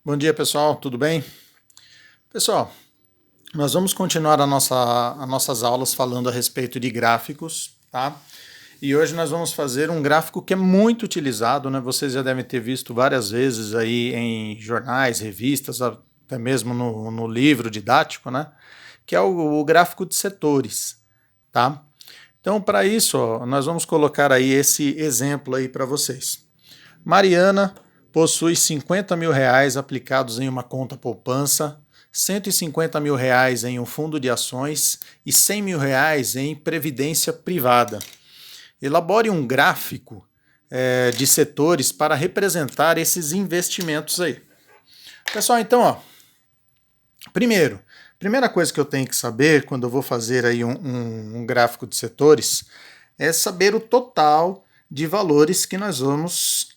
Bom dia, pessoal, tudo bem? Pessoal, nós vamos continuar as nossas aulas falando a respeito de gráficos, tá? E hoje nós vamos fazer um gráfico que é muito utilizado, né? Vocês já devem ter visto várias vezes aí em jornais, revistas, até mesmo no livro didático, né? Que é o gráfico de setores, tá? Então, para isso, ó, nós vamos colocar aí esse exemplo aí para vocês. Mariana possui 50 mil reais aplicados em uma conta poupança, 150 mil reais em um fundo de ações e 100 mil reais em previdência privada. Elabore um gráfico de setores para representar esses investimentos aí. Pessoal, então, ó, primeira coisa que eu tenho que saber quando eu vou fazer aí um gráfico de setores é saber o total de valores que nós vamos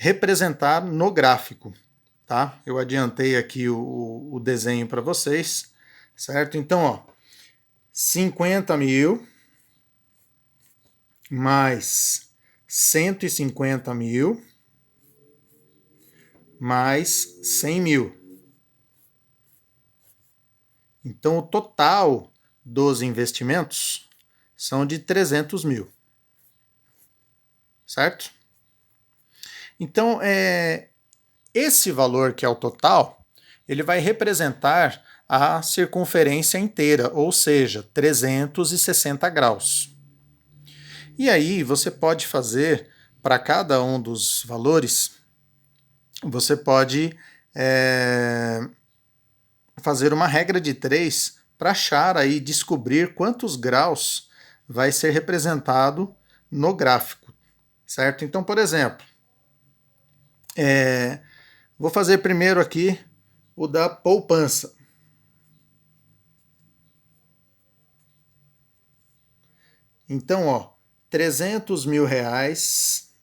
representar no gráfico, tá? Eu adiantei aqui o desenho para vocês, certo? Então, ó, 50 mil mais 150 mil mais 100 mil. Então, o total dos investimentos são de 300 mil, certo? Então, esse valor que é o total, ele vai representar a circunferência inteira, ou seja, 360 graus. E aí você pode fazer, para cada um dos valores, você pode fazer uma regra de 3 para achar aí, descobrir quantos graus vai ser representado no gráfico, certo? Então, por exemplo, vou fazer primeiro aqui o da poupança. Então, ó, 300 mil reais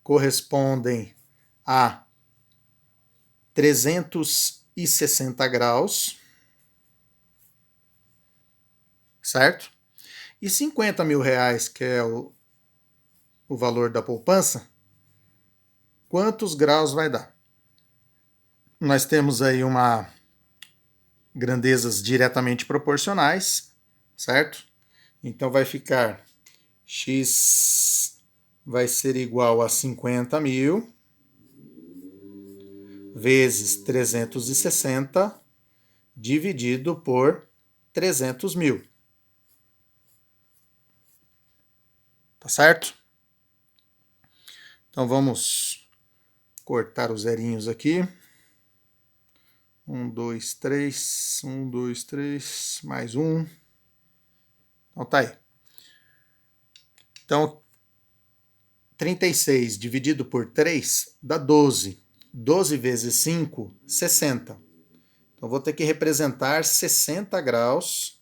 correspondem a 360 graus, certo? E 50 mil reais, que é o valor da poupança, quantos graus vai dar? Nós temos aí grandezas diretamente proporcionais, certo? Então vai ficar x vai ser igual a 50 mil vezes 360 dividido por 300 mil. Tá certo? Então vamos cortar os zerinhos aqui. 1, 2, 3, 1, 2, 3, mais um. Então tá aí. Então, 36 dividido por 3 dá 12. 12 vezes 5, 60. Então, vou ter que representar 60 graus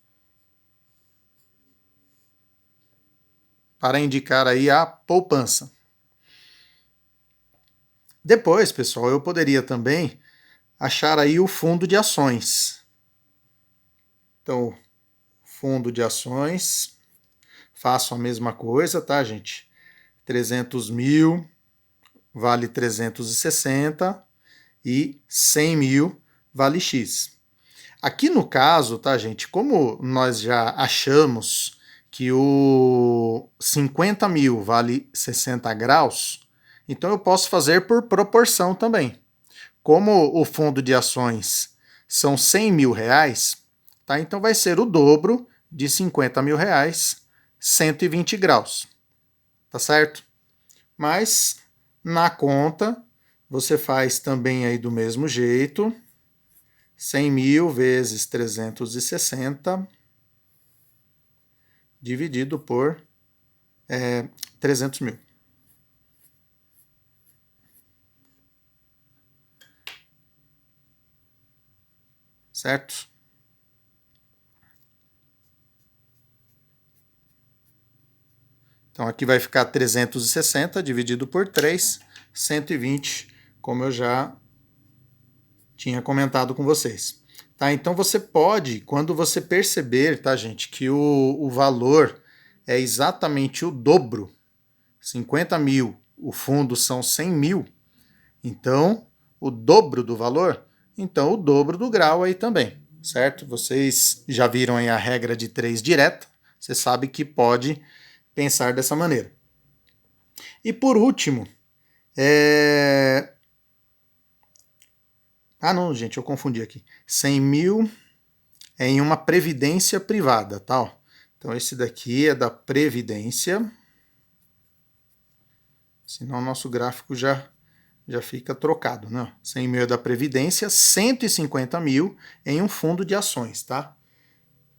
para indicar aí a poupança. Depois, pessoal, eu poderia também achar aí o fundo de ações. Então, fundo de ações, faço a mesma coisa, tá, gente? 300 mil vale 360 e 100 mil vale X. Aqui no caso, tá, gente, como nós já achamos que o 50 mil vale 60 graus, então eu posso fazer por proporção também. Como o fundo de ações são 100 mil reais, tá, então vai ser o dobro de 50 mil reais, 120 graus, tá certo? Mas na conta você faz também aí do mesmo jeito, 100 mil vezes 360 dividido por 300 mil. Certo? Então aqui vai ficar 360 dividido por 3, 120, como eu já tinha comentado com vocês. Tá? Então você pode, quando você perceber, tá, gente, que o valor é exatamente o dobro, 50 mil, o fundo são 100 mil, então o dobro do valor, então o dobro do grau aí também, certo? Vocês já viram aí a regra de 3 direta, você sabe que pode pensar dessa maneira. E por último, Ah, não, gente, eu confundi aqui. 100 mil é em uma previdência privada, tá? Então esse daqui é da previdência, senão o nosso gráfico já fica trocado, né? 100 mil é da previdência, 150 mil em um fundo de ações, tá?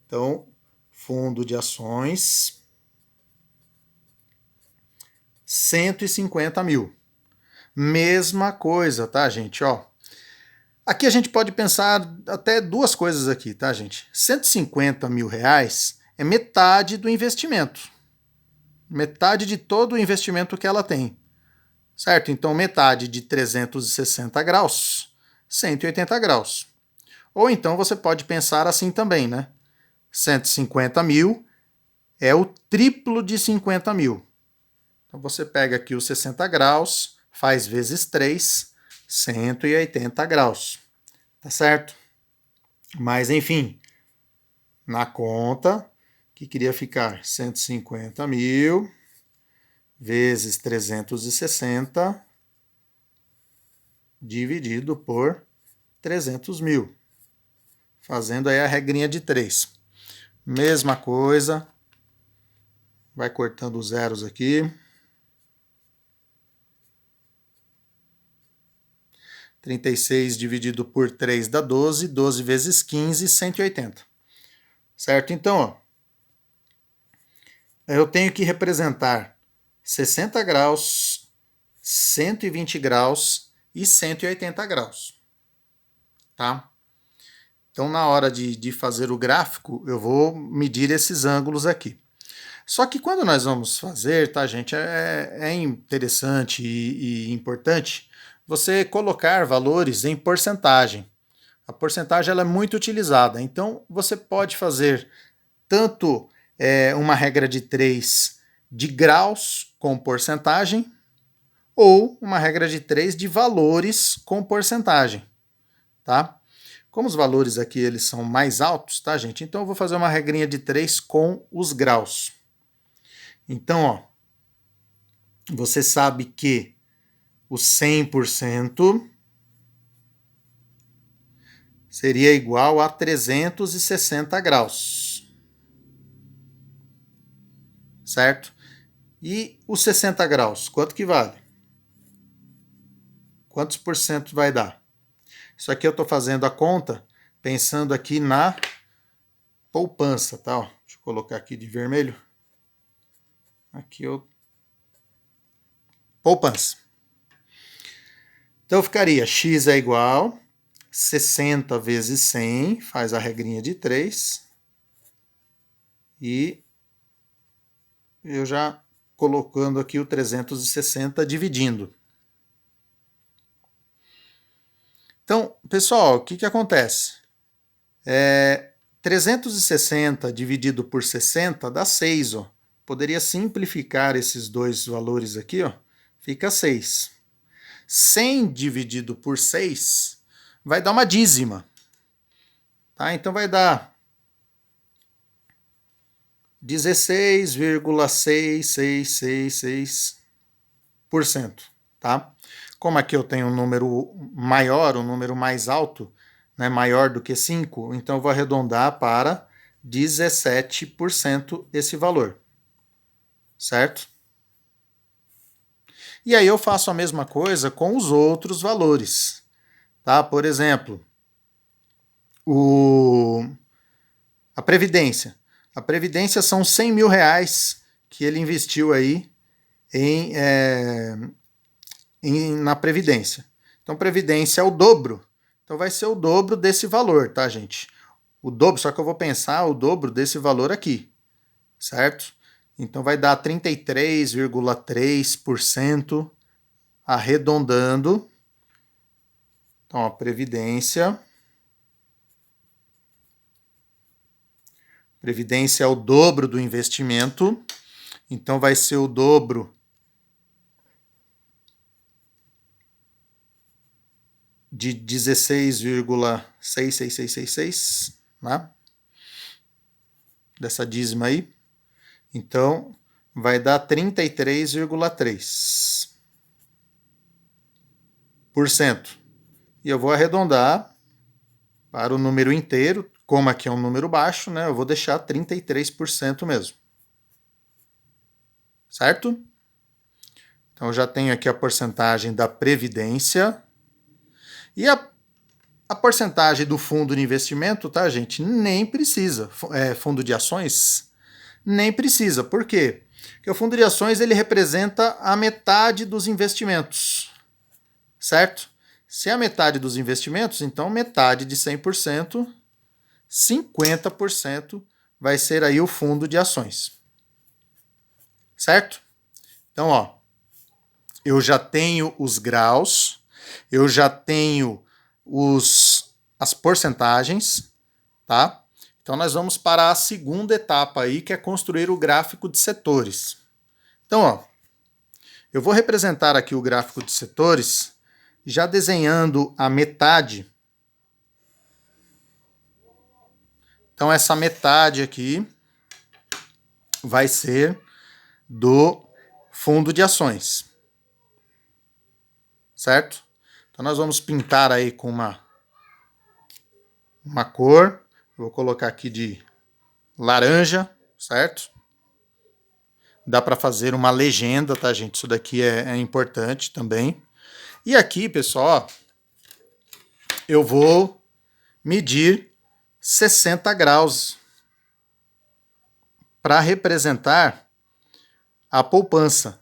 Então, fundo de ações, 150 mil. Mesma coisa, tá, gente? Ó, aqui a gente pode pensar até duas coisas aqui, tá, gente? 150 mil reais é metade do investimento. Metade de todo o investimento que ela tem. Certo? Então, metade de 360 graus, 180 graus. Ou então você pode pensar assim também, né? 150 mil é o triplo de 50 mil. Então você pega aqui os 60 graus, faz vezes 3, 180 graus. Tá certo? Mas enfim, na conta, que queria ficar 150 mil vezes 360 dividido por 300 mil. Fazendo aí a regrinha de 3. Mesma coisa. Vai cortando os zeros aqui. 36 dividido por 3 dá 12. 12 vezes 15, 180. Certo? Então, ó, eu tenho que representar 60 graus, 120 graus e 180 graus. Tá? Então, na hora de fazer o gráfico, eu vou medir esses ângulos aqui. Só que quando nós vamos fazer, tá, gente, é interessante e importante você colocar valores em porcentagem. A porcentagem ela é muito utilizada, então você pode fazer tanto uma regra de 3 de graus com porcentagem, ou uma regra de 3 de valores com porcentagem, tá? Como os valores aqui eles são mais altos, tá, gente? Então eu vou fazer uma regrinha de 3 com os graus. Então, ó, você sabe que o 100% seria igual a 360 graus, certo? E os 60 graus, quanto que vale? Quantos por cento vai dar? Isso aqui eu estou fazendo a conta pensando aqui na poupança, tá? Ó, deixa eu colocar aqui de vermelho. Aqui eu... poupança. Então ficaria x é igual 60 vezes 100, faz a regrinha de 3. E eu já colocando aqui o 360 dividindo. Então, pessoal, o que acontece? 360 dividido por 60 dá 6. Ó. Poderia simplificar esses dois valores aqui, ó, fica 6. 100 dividido por 6 vai dar uma dízima. Tá? Então vai dar 16,6666%. Tá? Como aqui eu tenho um número maior, um número mais alto, né, maior do que 5, então eu vou arredondar para 17% esse valor. Certo? E aí eu faço a mesma coisa com os outros valores. Tá? Por exemplo, a Previdência. A Previdência são 100 mil reais que ele investiu aí na Previdência. Então, Previdência é o dobro. Então, vai ser o dobro desse valor, tá, gente? O dobro, só que eu vou pensar o dobro desse valor aqui, certo? Então, vai dar 33,3%, arredondando. Então, a Previdência. Previdência é o dobro do investimento. Então, vai ser o dobro de 16,66666, né? Dessa dízima aí. Então, vai dar 33,3%. E eu vou arredondar para o número inteiro. Como aqui é um número baixo, né? Eu vou deixar 33% mesmo. Certo? Então, eu já tenho aqui a porcentagem da Previdência. E a porcentagem do fundo de investimento, tá, gente? Nem precisa. Fundo de ações, nem precisa. Por quê? Porque o fundo de ações ele representa a metade dos investimentos. Certo? Se é a metade dos investimentos, então metade de 100%, 50% vai ser aí o fundo de ações. Certo? Então, ó, eu já tenho os graus, eu já tenho as porcentagens, tá? Então, nós vamos para a segunda etapa aí, que é construir o gráfico de setores. Então, ó, eu vou representar aqui o gráfico de setores já desenhando a metade. Então, essa metade aqui vai ser do fundo de ações. Certo? Então, nós vamos pintar aí com uma cor. Eu vou colocar aqui de laranja, certo? Dá para fazer uma legenda, tá, gente? Isso daqui é importante também. E aqui, pessoal, eu vou medir 60 graus para representar a poupança.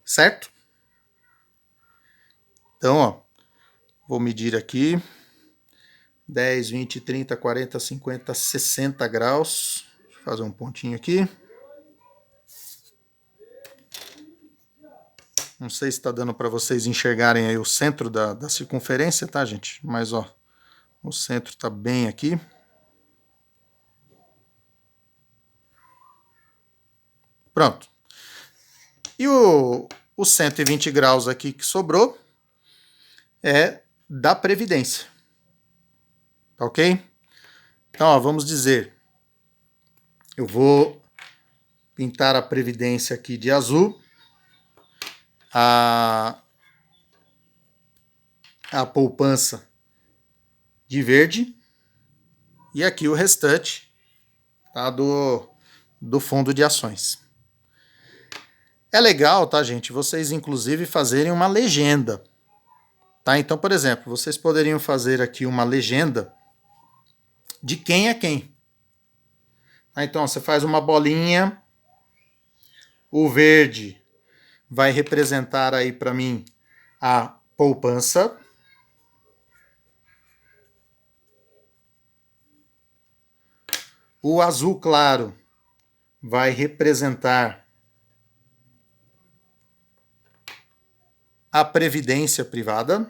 Certo? Então, ó, vou medir aqui 10, 20, 30, 40, 50, 60 graus. Deixa eu fazer um pontinho aqui. Não sei se está dando para vocês enxergarem aí o centro da circunferência, tá, gente? Mas, ó, o centro está bem aqui. Pronto. E os 120 graus aqui que sobrou é da Previdência. Tá ok? Então, ó, vamos dizer, eu vou pintar a Previdência aqui de azul, a poupança de verde e aqui o restante, tá, do fundo de ações. É legal, tá, gente, vocês inclusive fazerem uma legenda. Tá? Então, por exemplo, vocês poderiam fazer aqui uma legenda de quem é quem. Tá? Então, você faz uma bolinha, o verde vai representar aí para mim a poupança. O azul claro vai representar a previdência privada.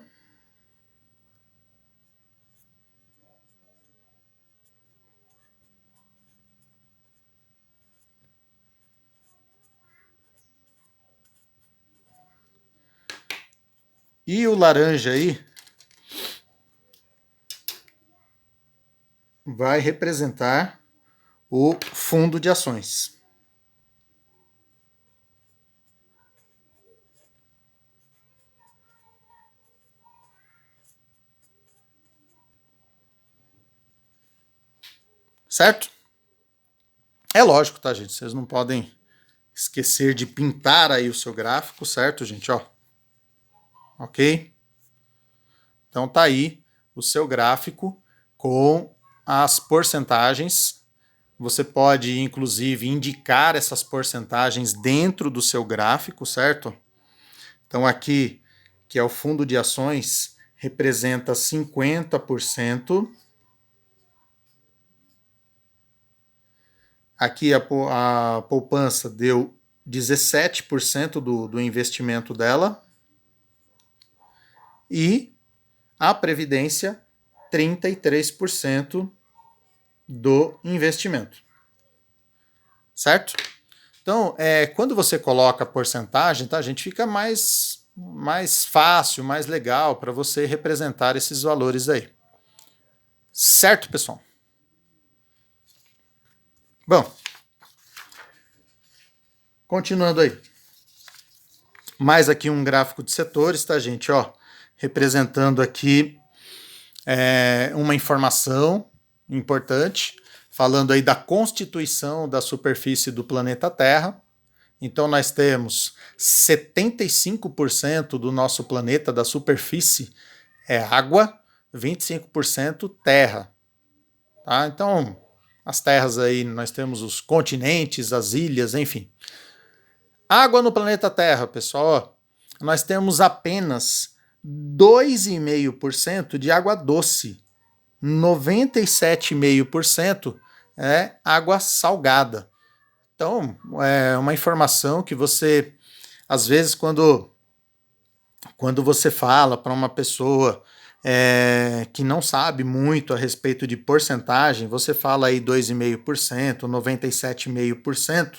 E o laranja aí vai representar o fundo de ações. Certo? É lógico, tá, gente? Vocês não podem esquecer de pintar aí o seu gráfico, certo, gente? Ó. Ok? Então tá aí o seu gráfico com as porcentagens. Você pode, inclusive, indicar essas porcentagens dentro do seu gráfico, certo? Então aqui, que é o fundo de ações, representa 50%. Aqui a poupança deu 17% do investimento dela. E a previdência, 33% do investimento. Certo? Então, quando você coloca a porcentagem, tá, a gente fica mais mais fácil, mais legal para você representar esses valores aí. Certo, pessoal? Bom, continuando aí. Mais aqui um gráfico de setores, tá, gente? Ó, representando aqui uma informação importante, falando aí da constituição da superfície do planeta Terra. Então nós temos 75% do nosso planeta, da superfície, é água, 25% terra. Tá? Então, as terras aí, nós temos os continentes, as ilhas, enfim. Água no planeta Terra, pessoal, nós temos apenas 2,5% de água doce. 97,5% é água salgada. Então, é uma informação que você, às vezes, quando você fala para uma pessoa que não sabe muito a respeito de porcentagem, você fala aí 2,5%, 97,5%,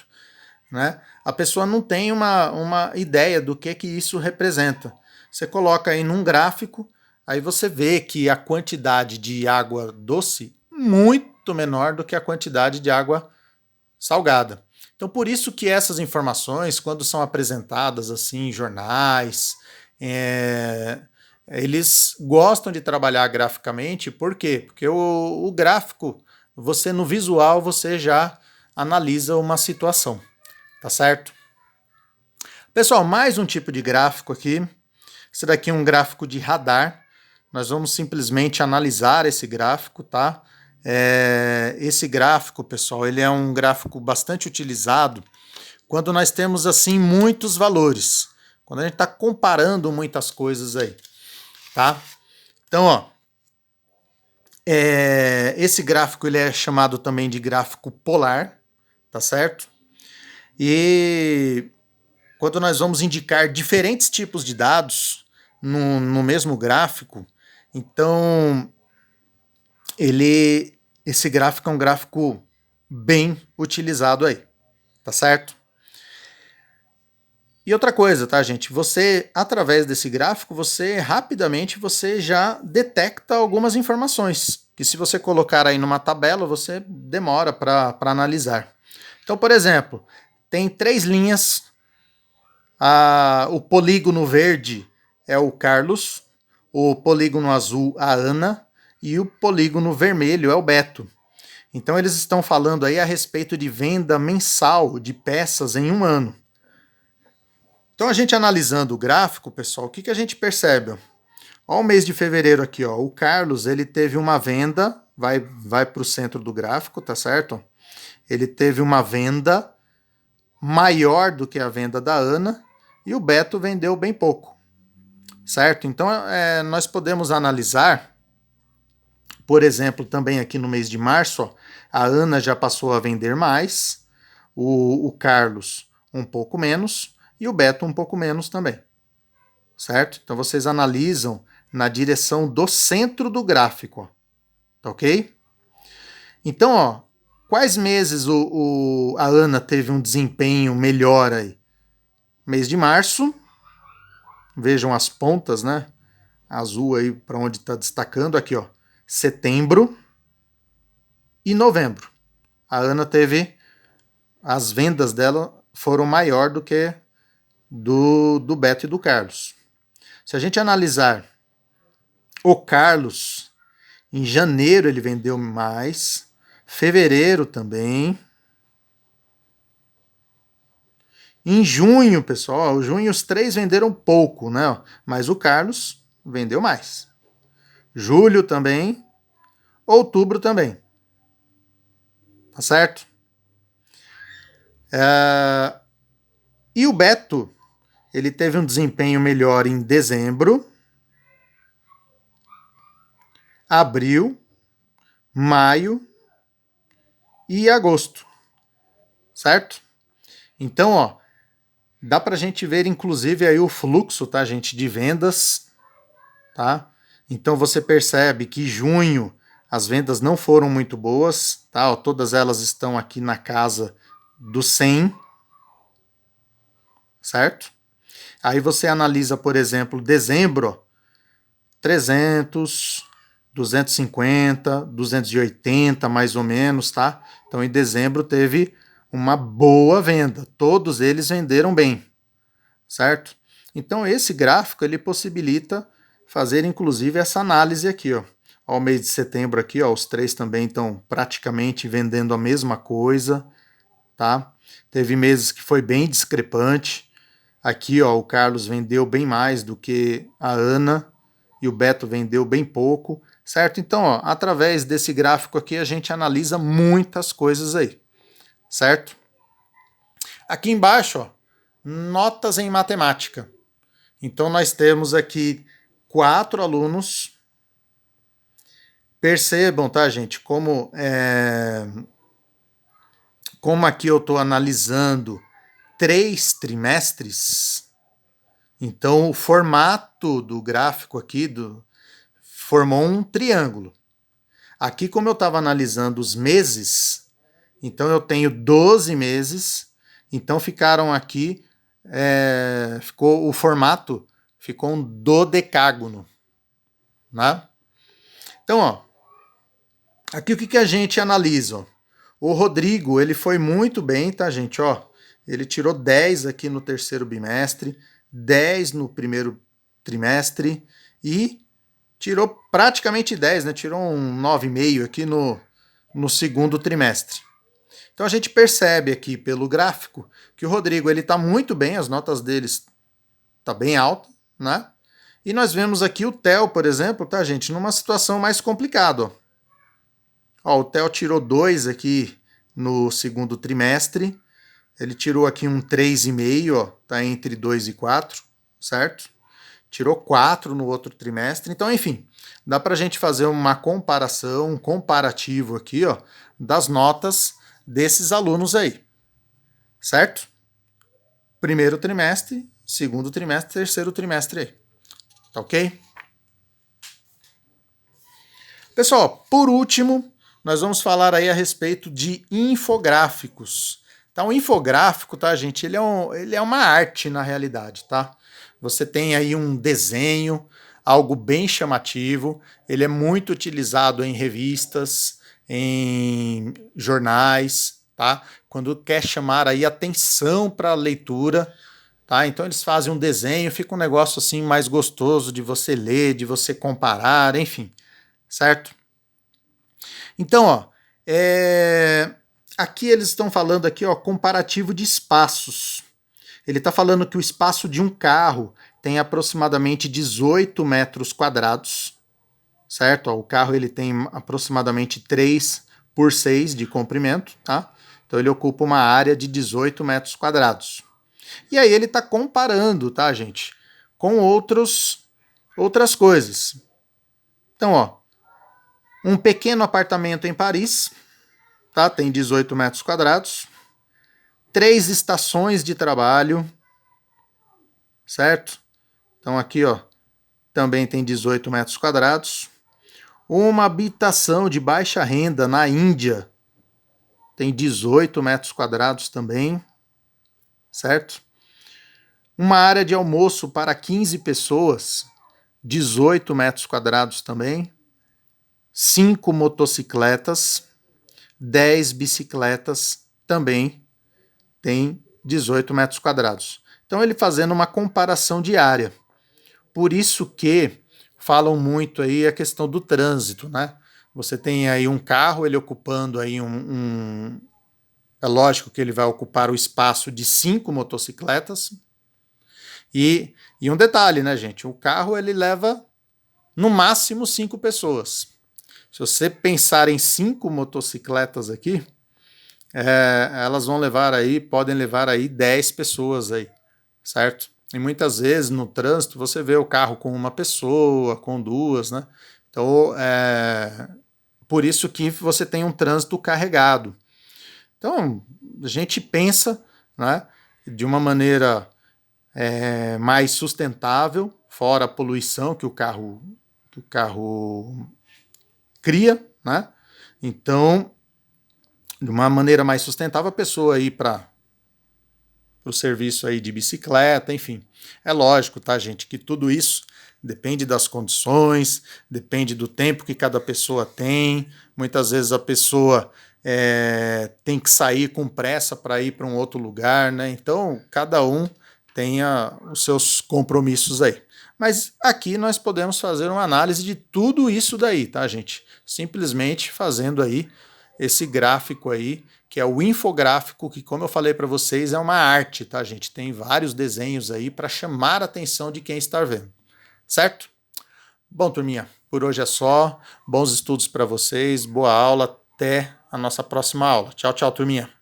né? A pessoa não tem uma ideia do que isso representa. Você coloca aí num gráfico, aí você vê que a quantidade de água doce muito menor do que a quantidade de água salgada. Então, por isso que essas informações, quando são apresentadas assim em jornais, eles gostam de trabalhar graficamente. Por quê? Porque o gráfico, você no visual, você já analisa uma situação. Tá certo? Pessoal, mais um tipo de gráfico aqui. Esse daqui é um gráfico de radar. Nós vamos simplesmente analisar esse gráfico, tá? Esse gráfico, pessoal, ele é um gráfico bastante utilizado quando nós temos, assim, muitos valores. Quando a gente está comparando muitas coisas aí, tá? Então, ó, esse gráfico ele é chamado também de gráfico polar, tá certo? E quando nós vamos indicar diferentes tipos de dados no mesmo gráfico, então esse gráfico é um gráfico bem utilizado aí, tá certo? E outra coisa, tá, gente? Você, através desse gráfico, rapidamente já detecta algumas informações, que se você colocar aí numa tabela, você demora para analisar. Então, por exemplo, tem 3 linhas. O polígono verde é o Carlos, o polígono azul a Ana e o polígono vermelho é o Beto. Então eles estão falando aí a respeito de venda mensal de peças em um ano. Então a gente analisando o gráfico, pessoal, o que a gente percebe? Ó, o mês de fevereiro aqui, ó, o Carlos ele teve uma venda, vai para o centro do gráfico, tá certo? Ele teve uma venda maior do que a venda da Ana e o Beto vendeu bem pouco, certo? Então nós podemos analisar, por exemplo, também aqui no mês de março, ó, a Ana já passou a vender mais, o Carlos um pouco menos e o Beto um pouco menos também, certo? Então vocês analisam na direção do centro do gráfico, ó, tá ok? Então, ó, quais meses a Ana teve um desempenho melhor aí? Mês de março, vejam as pontas, né? Azul aí para onde está destacando aqui, ó. Setembro e novembro. A Ana teve, as vendas dela foram maior do que do Beto e do Carlos. Se a gente analisar o Carlos, em janeiro ele vendeu mais, fevereiro também. Em junho, pessoal, junho os 3 venderam pouco, né? Mas o Carlos vendeu mais. Julho também, outubro também. Tá certo? E o Beto, ele teve um desempenho melhor em dezembro, abril, maio e agosto. Certo? Então, ó, dá pra gente ver, inclusive, aí o fluxo, tá, gente, de vendas, tá? Então você percebe que junho as vendas não foram muito boas, tá? Ó, todas elas estão aqui na casa do 100, certo? Aí você analisa, por exemplo, dezembro, ó, 300, 250, 280 mais ou menos, tá? Então em dezembro teve uma boa venda, todos eles venderam bem, certo? Então esse gráfico ele possibilita fazer inclusive essa análise aqui, ó. Ó, o mês de setembro aqui, ó, os três também estão praticamente vendendo a mesma coisa, tá? Teve meses que foi bem discrepante. Aqui, ó, o Carlos vendeu bem mais do que a Ana e o Beto vendeu bem pouco, certo? Então, ó, através desse gráfico aqui a gente analisa muitas coisas aí, certo? Aqui embaixo, ó, notas em matemática. Então nós temos aqui 4 alunos. Percebam, tá, gente, como aqui eu estou analisando 3 trimestres. Então o formato do gráfico aqui formou um triângulo. Aqui, como eu estava analisando os meses, então eu tenho 12 meses, então ficaram aqui, ficou o formato, ficou um dodecágono, né? Então, ó, aqui o que a gente analisa? Ó? O Rodrigo, ele foi muito bem, tá, gente? Ó, ele tirou 10 aqui no terceiro bimestre, 10 no primeiro trimestre e tirou praticamente 10, né? Tirou um 9,5 aqui no segundo trimestre. Então a gente percebe aqui pelo gráfico que o Rodrigo ele está muito bem, as notas deles tá bem alta, né? E nós vemos aqui o Theo, por exemplo, tá, gente, numa situação mais complicada. Ó, o Theo tirou 2 aqui no segundo trimestre, ele tirou aqui um 3,5, ó, tá entre 2 e 4, certo? Tirou 4 no outro trimestre. Então, enfim, dá para a gente fazer uma comparação, um comparativo aqui, ó, das notas desses alunos aí, certo? Primeiro trimestre, segundo trimestre, terceiro trimestre aí, tá ok? Pessoal, por último, nós vamos falar aí a respeito de infográficos. Tá, um infográfico, tá, gente, ele é uma arte na realidade, tá? Você tem aí um desenho, algo bem chamativo, ele é muito utilizado em revistas, em jornais, tá? Quando quer chamar aí atenção para a leitura, tá? Então eles fazem um desenho, fica um negócio assim mais gostoso de você ler, de você comparar, enfim, certo? Então, ó, aqui eles estão falando aqui, ó, comparativo de espaços. Ele está falando que o espaço de um carro tem aproximadamente 18 metros quadrados, certo? Ó, o carro ele tem aproximadamente 3 por 6 de comprimento, tá? Então ele ocupa uma área de 18 metros quadrados. E aí ele está comparando, tá, gente, com outras coisas. Então, ó, um pequeno apartamento em Paris, tá? Tem 18 metros quadrados. 3 estações de trabalho, certo? Então aqui, ó, também tem 18 metros quadrados. Uma habitação de baixa renda na Índia tem 18 metros quadrados também, certo? Uma área de almoço para 15 pessoas, 18 metros quadrados também. 5 motocicletas, 10 bicicletas também tem 18 metros quadrados. Então ele fazendo uma comparação de área. Por isso que falam muito aí a questão do trânsito, né? Você tem aí um carro, ele ocupando aí é lógico que ele vai ocupar o espaço de 5 motocicletas. E um detalhe, né, gente? O carro ele leva no máximo 5 pessoas. Se você pensar em 5 motocicletas aqui, elas vão levar aí, podem levar aí 10 pessoas aí, certo? E muitas vezes no trânsito você vê o carro com uma pessoa, com duas, né? Então, por isso que você tem um trânsito carregado. Então, a gente pensa, né, de uma maneira mais sustentável, fora a poluição que o carro cria, né? Então, de uma maneira mais sustentável, a pessoa ir para para o serviço aí de bicicleta, enfim. É lógico, tá, gente, que tudo isso depende das condições, depende do tempo que cada pessoa tem. Muitas vezes a pessoa tem que sair com pressa para ir para um outro lugar, né? Então, cada um tem os seus compromissos aí. Mas aqui nós podemos fazer uma análise de tudo isso daí, tá, gente? Simplesmente fazendo aí esse gráfico aí, que é o infográfico, que, como eu falei para vocês, é uma arte, tá, gente? Tem vários desenhos aí para chamar a atenção de quem está vendo, certo? Bom, turminha, por hoje é só. Bons estudos para vocês, boa aula, até a nossa próxima aula. Tchau, tchau, turminha.